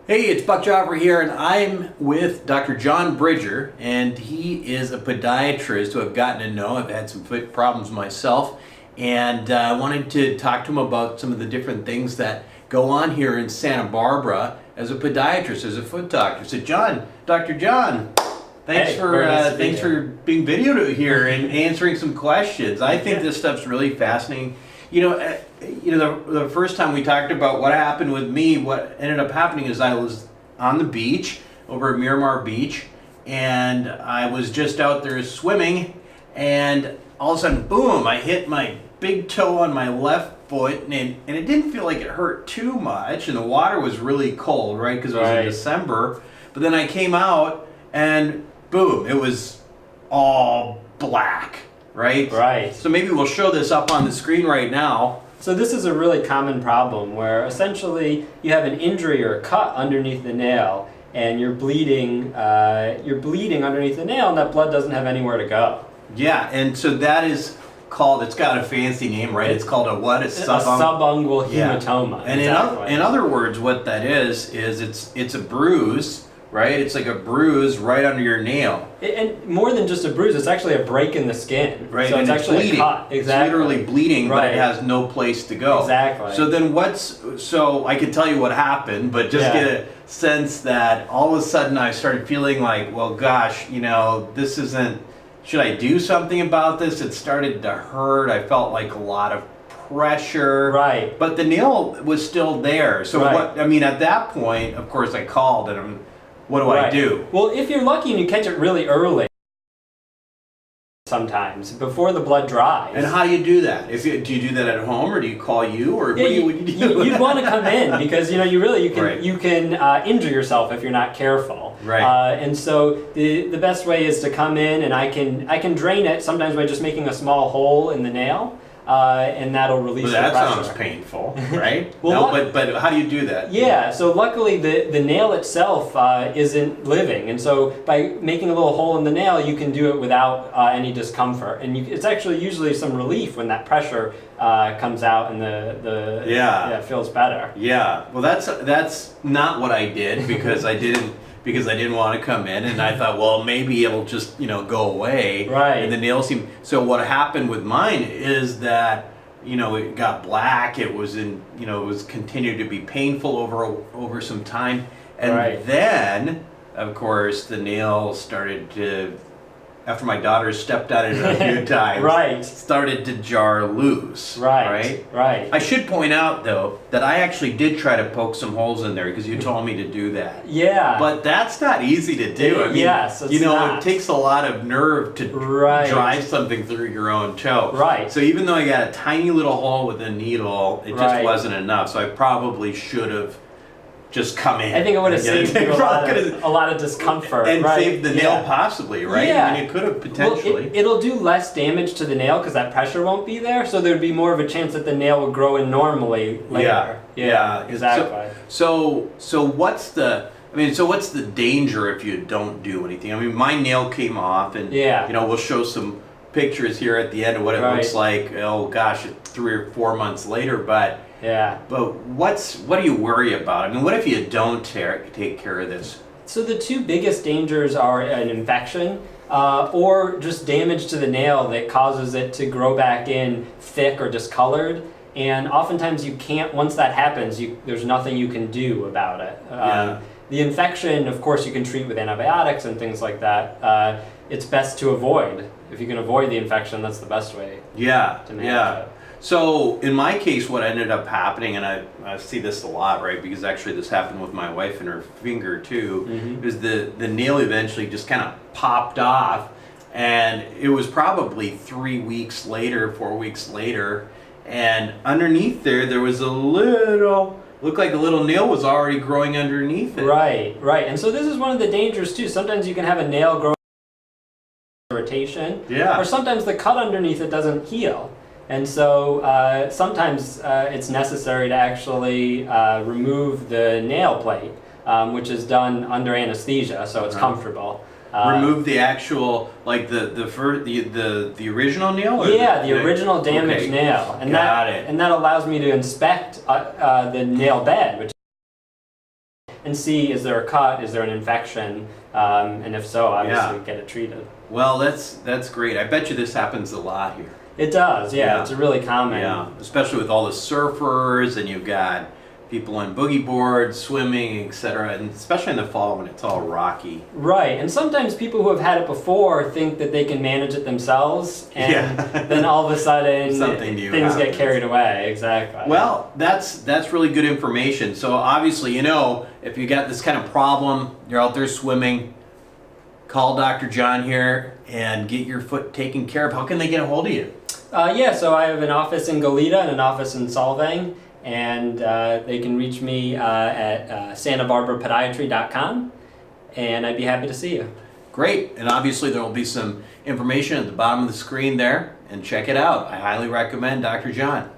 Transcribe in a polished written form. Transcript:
Hey, it's Buck Jobber here, and I'm with Dr. John Bridger, and he is a podiatrist who I've gotten to know. I've had some foot problems myself, and I wanted to talk to him about some of the different things that go on here in Santa Barbara as a podiatrist, as a foot doctor. So, Dr. John, thanks for being videoed here and answering some questions. I think this stuff's really fascinating. The first time we talked about what happened with me, what ended up happening is I was on the beach over at Miramar Beach, and I was just out there swimming, and all of a sudden, boom, I hit my big toe on my left foot, and it didn't feel like it hurt too much, and the water was really cold, right, because it was in December. But then I came out, and boom, it was all black. Right? So maybe we'll show this up on the screen right now. So this is a really common problem where essentially you have an injury or a cut underneath the nail and you're bleeding underneath the nail, and that blood doesn't have anywhere to go. Yeah, and so that is called, it's got a fancy name, right? It's called a what? A subungual hematoma. And exactly. in other words, what that is it's a bruise, right? It's like a bruise right under your nail. And more than just a bruise, it's actually a break in the skin. Right, so and it's actually bleeding. a cut. Exactly. It's literally bleeding, but it has no place to go. Exactly. So then so I could tell you what happened, but just get a sense that all of a sudden I started feeling like, well, gosh, this isn't, should I do something about this? It started to hurt. I felt like a lot of pressure. Right. But the nail was still there. So at that point, of course, I called and what do I do? Well, if you're lucky and you catch it really early, sometimes before the blood dries. And how do you do that? Do you do that at home, or do you call you, or what do you do? You'd want to come in because you can injure yourself if you're not careful. Right. And so the best way is to come in, and I can drain it sometimes by just making a small hole in the nail. And that'll release the pressure. That sounds painful, right? Well, but how do you do that? Yeah, so luckily the nail itself isn't living, and so by making a little hole in the nail, you can do it without any discomfort, and it's actually usually some relief when that pressure comes out and it feels better. Yeah, well that's not what I did because I didn't want to come in, and I thought, well, maybe it'll just go away. Right. And the nail seemed. So what happened with mine is that it got black. It was it was continued to be painful over some time, and then of course the nail started to, after my daughter stepped on it a few times, started to jar loose. Right. I should point out, though, that I actually did try to poke some holes in there because you told me to do that. Yeah. But that's not easy to do. Yes, it's not. It takes a lot of nerve to drive something through your own toe. Right. So even though I got a tiny little hole with a needle, it just wasn't enough. So I probably should have just come in. I think it would have saved you a lot of discomfort. And saved the nail possibly, right? Yeah. I mean, it could have potentially. Well, it'll do less damage to the nail because that pressure won't be there, so there'd be more of a chance that the nail would grow in normally later. Yeah, exactly. So what's the danger if you don't do anything? I mean, my nail came off, and we'll show some pictures here at the end of what it looks like. Oh gosh, 3 or 4 months later, but what do you worry about? I mean, what if you don't take care of this? So the two biggest dangers are an infection or just damage to the nail that causes it to grow back in thick or discolored. And oftentimes you can't, once that happens, there's nothing you can do about it. The infection, of course, you can treat with antibiotics and things like that. It's best to avoid. If you can avoid the infection, that's the best way to manage it. So in my case, what ended up happening, and I see this a lot, right? Because actually this happened with my wife and her finger too, is the nail eventually just kind of popped off, and it was probably 3 weeks later, 4 weeks later, and underneath there was looked like a little nail was already growing underneath it. Right. And so this is one of the dangers too. Sometimes you can have a nail grow irritation, or sometimes the cut underneath it doesn't heal. And so sometimes it's necessary to actually remove the nail plate, which is done under anesthesia, so it's comfortable. Remove the actual, like the original nail? Or the original damaged nail. And that allows me to inspect the nail bed, which and see, is there a cut, is there an infection, and if so, obviously Yeah. get it treated. Well, that's great. I bet you this happens a lot here. It does, Yeah. it's really common. Yeah, especially with all the surfers, and you've got people on boogie boards, swimming, etc., and especially in the fall when it's all rocky. Right, and sometimes people who have had it before think that they can manage it themselves, and Yeah. then all of a sudden Something new things get happens. carried away. Exactly. Well, that's really good information. So obviously, if you got this kind of problem, you're out there swimming, call Dr. John here and get your foot taken care of. How can they get a hold of you? So I have an office in Goleta and an office in Solvang, and they can reach me at santabarbarapodiatry.com, and I'd be happy to see you. Great, and obviously there will be some information at the bottom of the screen there, and check it out. I highly recommend Dr. John.